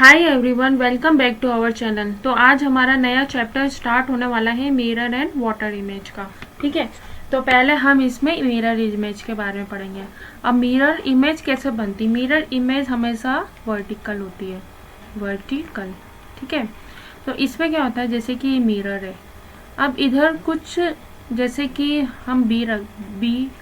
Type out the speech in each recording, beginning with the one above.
Hi everyone, welcome back to our channel. तो आज हमारा नया चैप्टर स्टार्ट होने वाला है मिरर एंड वाटर इमेज का। ठीक है, तो पहले हम इसमें मिरर इमेज के बारे में पढ़ेंगे। अब मिरर इमेज कैसे बनती। मिरर इमेज हमेशा वर्टिकल होती है, वर्टिकल। ठीक है, तो इसमें क्या होता है, जैसे कि मिरर है, अब इधर कुछ जैसे कि हम बी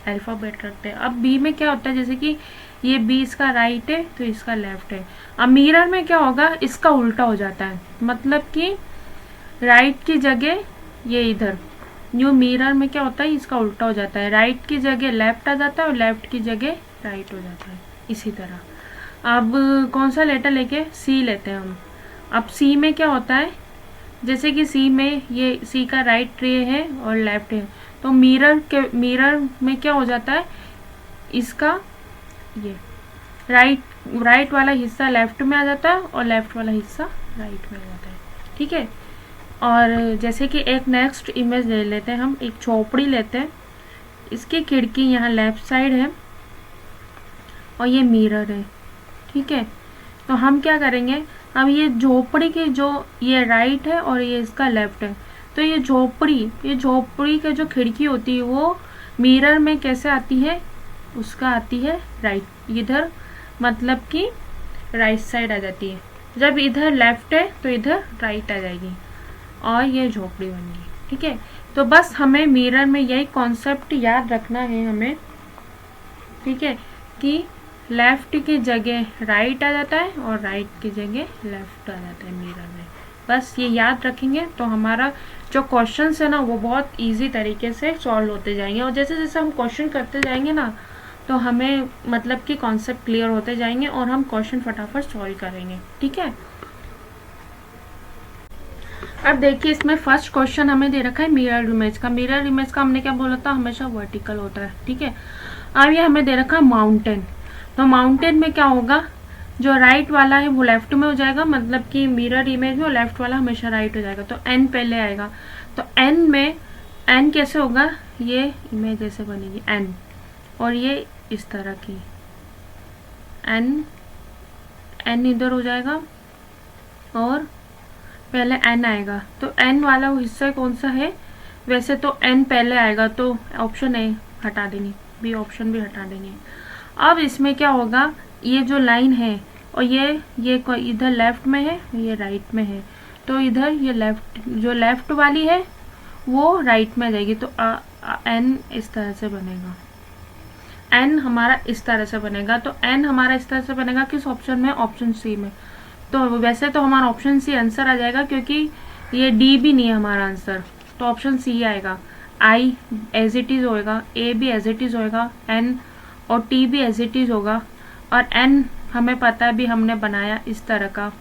अल्फ़ाबेट रखते हैं। अब बी में क्या होता है, जैसे कि ये बी इसका राइट है तो इसका लेफ्ट है। अब मिरर में क्या होगा, इसका उल्टा हो जाता है, मतलब कि राइट की जगह ये इधर न्यू मिरर में क्या होता है, इसका उल्टा हो जाता है, राइट की जगह लेफ्ट आ जाता है और लेफ्ट की जगह राइट हो जाता है। इसी तरह अब कौन सा लेटर लेके, सी लेते हैं हम। अब सी में क्या होता है, जैसे कि सी में ये सी का राइट ट्रे है और लेफ्ट है, तो मिरर में क्या हो जाता है, इसका ये राइट वाला हिस्सा लेफ्ट में आ जाता है और लेफ्ट वाला हिस्सा राइट में आ जाता है। ठीक है, और जैसे कि एक नेक्स्ट इमेज ले लेते हैं हम, एक झोपड़ी लेते हैं, इसकी खिड़की यहाँ लेफ्ट साइड है और ये मिरर है। ठीक है, तो हम क्या करेंगे, अब ये झोपड़ी की जो ये राइट है और ये इसका लेफ्ट है, तो ये झोपड़ी की जो खिड़की होती है वो मिरर में कैसे आती है, उसका आती है राइट, इधर मतलब कि राइट साइड आ जाती है। जब इधर लेफ्ट है तो इधर राइट आ जाएगी और ये झोपड़ी बन गई। ठीक है, तो बस हमें मिरर में यही कॉन्सेप्ट याद रखना है हमें। ठीक है, कि लेफ्ट की जगह राइट आ जाता है और राइट की जगह लेफ्ट आ जाता है मिरर में। बस ये याद रखेंगे तो हमारा जो क्वेश्चन है ना वो बहुत इजी तरीके से सॉल्व होते जाएंगे, और जैसे जैसे हम क्वेश्चन करते जाएंगे ना तो हमें मतलब कि कॉन्सेप्ट क्लियर होते जाएंगे और हम क्वेश्चन फटाफट सॉल्व करेंगे। ठीक है, अब देखिए इसमें फर्स्ट क्वेश्चन हमें दे रखा है मिरर इमेज का। मिरर इमेज का हमने क्या बोला था, हमेशा वर्टिकल होता है। ठीक है, अब ये हमें दे रखा है माउंटेन। तो माउंटेन में क्या होगा, जो राइट वाला है वो लेफ्ट में हो जाएगा, मतलब कि मिरर इमेज में लेफ्ट वाला हमेशा राइट हो जाएगा, तो एन पहले आएगा। तो एन में एन कैसे होगा, ये इमेज ऐसे बनेगी एन, और ये इस तरह की एन इधर हो जाएगा और पहले एन आएगा। तो एन वाला वो हिस्सा कौन सा है, वैसे तो एन पहले आएगा तो ऑप्शन ए हटा देंगे, बी ऑप्शन भी हटा देंगे। अब इसमें क्या होगा, ये जो लाइन है और ये इधर लेफ्ट में है, ये राइट में है, तो इधर ये जो लेफ्ट वाली है वो राइट में आ जाएगी, तो एन इस तरह से बनेगा, एन हमारा इस तरह से बनेगा। तो एन हमारा इस तरह से बनेगा किस ऑप्शन में, ऑप्शन सी में। तो वैसे तो हमारा ऑप्शन सी आंसर आ जाएगा, क्योंकि ये डी भी नहीं है हमारा आंसर, तो ऑप्शन सी आएगा। आई एज इट इज होएगा, ए भी एज इट इज होएगा, एन और टी भी एज इट इज होगा, और एन हमें पता है भी हमने बनाया इस तरह का,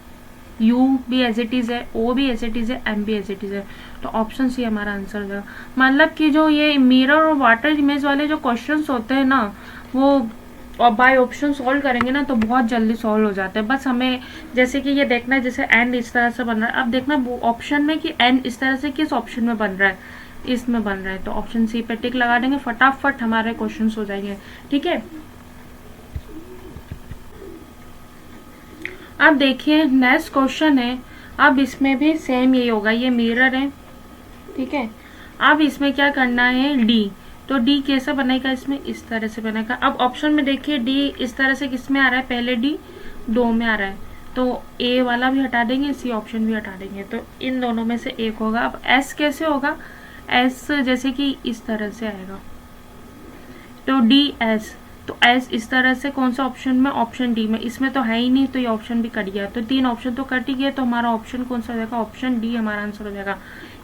यू भी एज इट इज है, ओ भी एज इट इज है, एम भी एज इट इज है, तो ऑप्शन सी हमारा आंसर हो जाएगा। मतलब कि जो ये मिरर और वाटर इमेज वाले जो क्वेश्चंस होते हैं ना, वो और बाय ऑप्शन सॉल्व करेंगे ना तो बहुत जल्दी सॉल्व हो जाते हैं। बस हमें जैसे कि ये देखना है, जैसे एन इस तरह से बन रहा है, अब देखना ऑप्शन में कि एन इस तरह से किस ऑप्शन में बन रहा है, इसमें बन रहा है, तो ऑप्शन सी पे टिक लगा देंगे, फटाफट हमारे क्वेश्चन हो जाएंगे। ठीक है, अब देखिए नेक्स्ट क्वेश्चन है। अब इसमें भी सेम यही होगा, ये मिरर है। ठीक है, अब इसमें क्या करना है, डी, तो डी कैसे बनेगा, इसमें इस तरह से बनेगा। अब ऑप्शन में देखिए डी इस तरह से किस में आ रहा है, पहले डी दो में आ रहा है, तो ए वाला भी हटा देंगे, सी ऑप्शन भी हटा देंगे, तो इन दोनों में से एक होगा। अब एस कैसे होगा, एस जैसे कि इस तरह से आएगा, तो डी एस, तो एस इस तरह से कौन सा ऑप्शन में, ऑप्शन डी में, इसमें तो है ही नहीं तो ये ऑप्शन भी कट गया, तो तीन ऑप्शन तो कट ही गया, तो हमारा ऑप्शन कौन सा हो जाएगा, ऑप्शन डी हमारा आंसर हो जाएगा।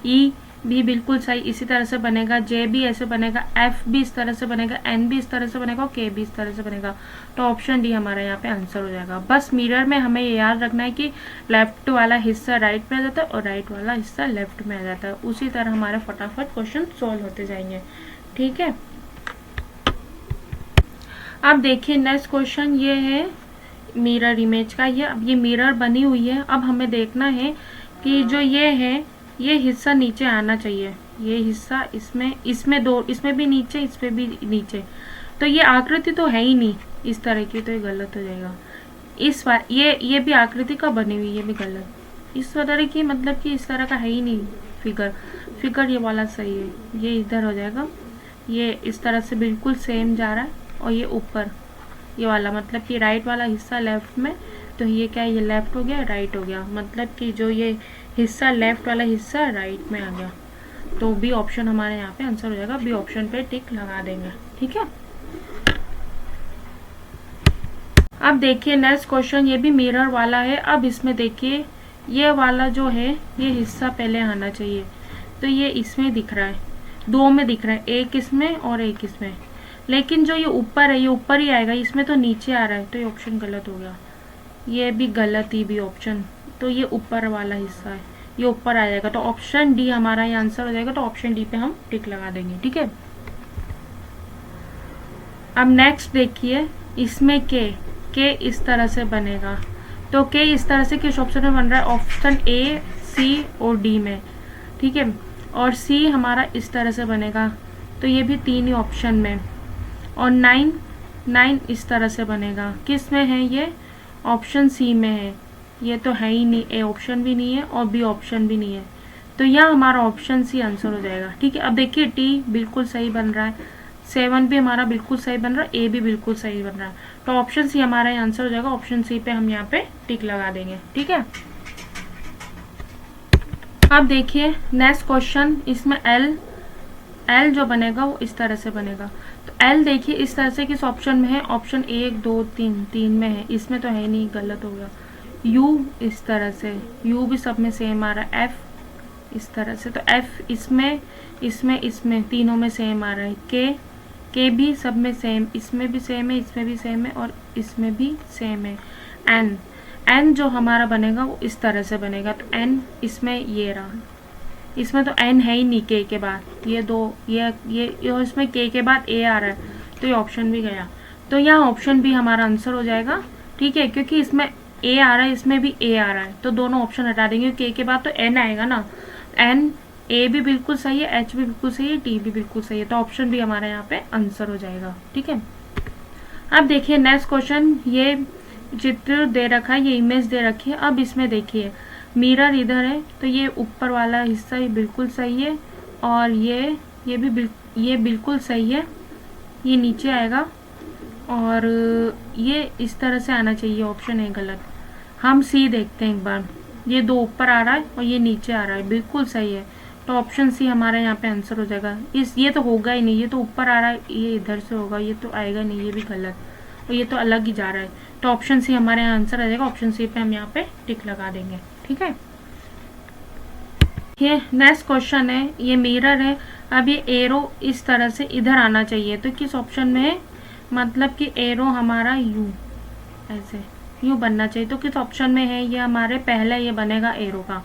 ई भी बिल्कुल सही इसी तरह से बनेगा, जे भी ऐसे बनेगा, एफ भी इस तरह से बनेगा, एन भी इस तरह से बनेगा और के भी इस तरह से बनेगा, तो ऑप्शन डी हमारा यहाँ पे आंसर हो जाएगा। बस मिरर में हमें ये याद रखना है कि लेफ्ट वाला हिस्सा राइट में आ जाता है और राइट वाला हिस्सा लेफ्ट में आ जाता है, उसी तरह हमारे फटाफट क्वेश्चन सॉल्व होते जाएंगे। ठीक है, अब देखिए नेक्स्ट क्वेश्चन ये है मिरर इमेज का। ये अब ये मिरर बनी हुई है, अब हमें देखना है कि जो ये है ये हिस्सा नीचे आना चाहिए, ये हिस्सा इसमें दो, इसमें भी नीचे, इसमें भी नीचे, तो ये आकृति तो है ही नहीं इस तरह की, तो ये गलत हो जाएगा। इस बार ये भी आकृति का बनी हुई, ये भी गलत। इस तरह की मतलब कि इस तरह का है ही नहीं फिगर ये वाला सही है, ये इधर हो जाएगा। ये इस तरह से बिल्कुल सेम जा रहा है, और ये ऊपर ये वाला मतलब कि राइट वाला हिस्सा लेफ्ट में, तो ये क्या है, ये लेफ्ट हो गया, राइट हो गया, मतलब कि जो ये हिस्सा लेफ्ट वाला हिस्सा राइट में आ गया। तो बी ऑप्शन हमारे यहाँ पे आंसर हो जाएगा, बी ऑप्शन पे टिक लगा देंगे। ठीक है, अब देखिए नेक्स्ट क्वेश्चन, ये भी मिरर वाला है। अब इसमें देखिए ये वाला जो है ये हिस्सा पहले आना चाहिए, तो ये इसमें दिख रहा है, दो में दिख रहा है, एक इसमें और एक इसमें, लेकिन जो ये ऊपर है ये ऊपर ही आएगा, इसमें तो नीचे आ रहा है, तो ये ऑप्शन गलत हो गया, ये भी गलत ही भी ऑप्शन। तो ये ऊपर वाला हिस्सा है, ये ऊपर आ जाएगा, तो ऑप्शन डी हमारा ये आंसर हो जाएगा, तो ऑप्शन डी पे हम टिक लगा देंगे। ठीक है, अब नेक्स्ट देखिए, इसमें के इस तरह से बनेगा, तो के इस तरह से किस ऑप्शन में बन रहा है, ऑप्शन ए, सी और डी में। ठीक है, और सी हमारा इस तरह से बनेगा, तो ये भी तीन ही ऑप्शन में। और 9 इस तरह से बनेगा, किस में है ये, ऑप्शन सी में है, ये तो है ही नहीं, ए ऑप्शन भी नहीं है और बी ऑप्शन भी नहीं है, तो यह हमारा ऑप्शन सी आंसर हो जाएगा। ठीक है, अब देखिए टी बिल्कुल सही बन रहा है, 7 भी हमारा बिल्कुल सही बन रहा है, ए भी बिल्कुल सही बन रहा है, तो ऑप्शन सी हमारा आंसर हो जाएगा, ऑप्शन सी पे हम यहाँ पे टिक लगा देंगे। ठीक है, अब देखिए नेक्स्ट क्वेश्चन, इसमें एल जो बनेगा वो इस तरह से बनेगा, तो एल देखिए इस तरह से किस ऑप्शन में है, ऑप्शन 1 2 3 में है, इसमें तो है नहीं, गलत हो गया। यू इस तरह से, यू भी सब में सेम आ रहा है, एफ इस तरह से, तो एफ इसमें तीनों में सेम आ रहा है, के भी सब में सेम, इसमें भी सेम है, इसमें भी सेम है और इसमें भी सेम है। एन जो हमारा बनेगा वो इस तरह से बनेगा, तो एन इसमें ये रहा, इसमें तो एन है ही नहीं के बाद, ये दो ये इसमें के बाद ए आ रहा है, तो ये ऑप्शन भी गया, तो यहाँ ऑप्शन भी हमारा आंसर हो जाएगा। ठीक है, क्योंकि इसमें ए आ रहा है, इसमें भी ए आ रहा है, तो दोनों ऑप्शन हटा देंगे, के बाद तो एन आएगा ना, एन, ए भी बिल्कुल सही है, एच भी बिल्कुल सही है, टी भी बिल्कुल सही है, तो ऑप्शन भी हमारे यहाँ पे आंसर हो जाएगा। ठीक है, अब देखिए नेक्स्ट क्वेश्चन, ये चित्र दे रखा है, ये इमेज दे रखी है। अब इसमें देखिए मिरर इधर है, तो ये ऊपर वाला हिस्सा ये बिल्कुल सही है, और ये बिल्कुल सही है, ये नीचे आएगा, और ये इस तरह से आना चाहिए, ऑप्शन है गलत। हम सी देखते हैं एक बार, ये दो ऊपर आ रहा है और ये नीचे आ रहा है, बिल्कुल सही है, तो ऑप्शन सी हमारा यहाँ पे आंसर हो जाएगा। ये तो होगा ही नहीं, ये तो ऊपर आ रहा है, ये इधर से होगा, ये तो आएगा नहीं, ये भी गलत, और ये तो अलग ही जा रहा है, तो ऑप्शन सी हमारे यहाँ आंसर आ जाएगा, ऑप्शन सी पे हम यहाँ पे टिक लगा देंगे। ठीक है, ये नेक्स्ट क्वेश्चन है, ये मिरर है। अब ये एरो इस तरह से इधर आना चाहिए, तो किस ऑप्शन में है, मतलब कि एरो हमारा यू ऐसे यू बनना चाहिए, तो किस ऑप्शन में है, ये हमारे पहले ये बनेगा एरो का,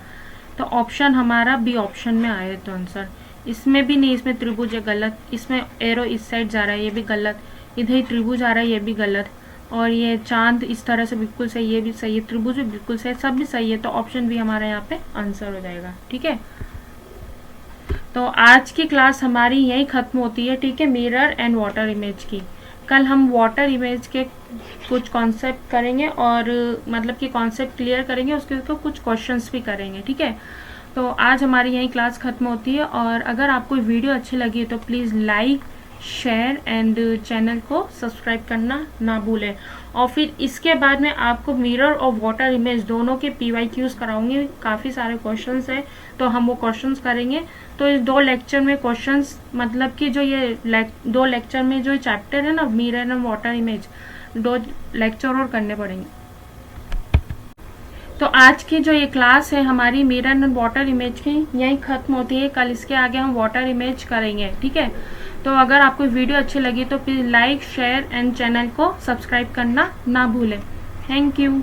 तो ऑप्शन हमारा बी ऑप्शन में आए, तो आंसर इसमें भी नहीं, इसमें त्रिभुज है, गलत, इसमें एरो इस साइड जा रहा है, ये भी गलत, इधर ही त्रिभुज आ रहा है, ये भी गलत, और ये चांद इस तरह से बिल्कुल सही, ये भी सही है, त्रिभुज भी बिल्कुल सही, सब भी सही है, तो ऑप्शन भी हमारा यहाँ पे आंसर हो जाएगा। ठीक है, तो आज की क्लास हमारी यही खत्म होती है। ठीक है, मिरर एंड वाटर इमेज की। कल हम वाटर इमेज के कुछ कॉन्सेप्ट करेंगे, और मतलब कि कॉन्सेप्ट क्लियर करेंगे, उसके ऊपर कुछ क्वेश्चंस भी करेंगे। ठीक है, तो आज हमारी यही क्लास खत्म होती है, और अगर आपको वीडियो अच्छी लगी तो please like, share and channel को सब्सक्राइब करना ना भूलें। और फिर इसके बाद में आपको मिरर और वाटर इमेज दोनों के PYQs कराऊंगी, काफ़ी सारे क्वेश्चंस हैं, तो हम वो क्वेश्चंस करेंगे। तो इस 2 लेक्चर में क्वेश्चंस, मतलब कि जो ये 2 लेक्चर में जो चैप्टर है ना, mirror and water image, 2 lecture और करने पड़ेंगे। तो आज की जो ये क्लास है हमारी मिरर एंड वाटर इमेज की यही खत्म होती है। कल इसके आगे हम वाटर इमेज करेंगे। ठीक है, तो अगर आपको वीडियो अच्छी लगी तो please like, share and channel को सब्सक्राइब करना ना भूलें। Thank you.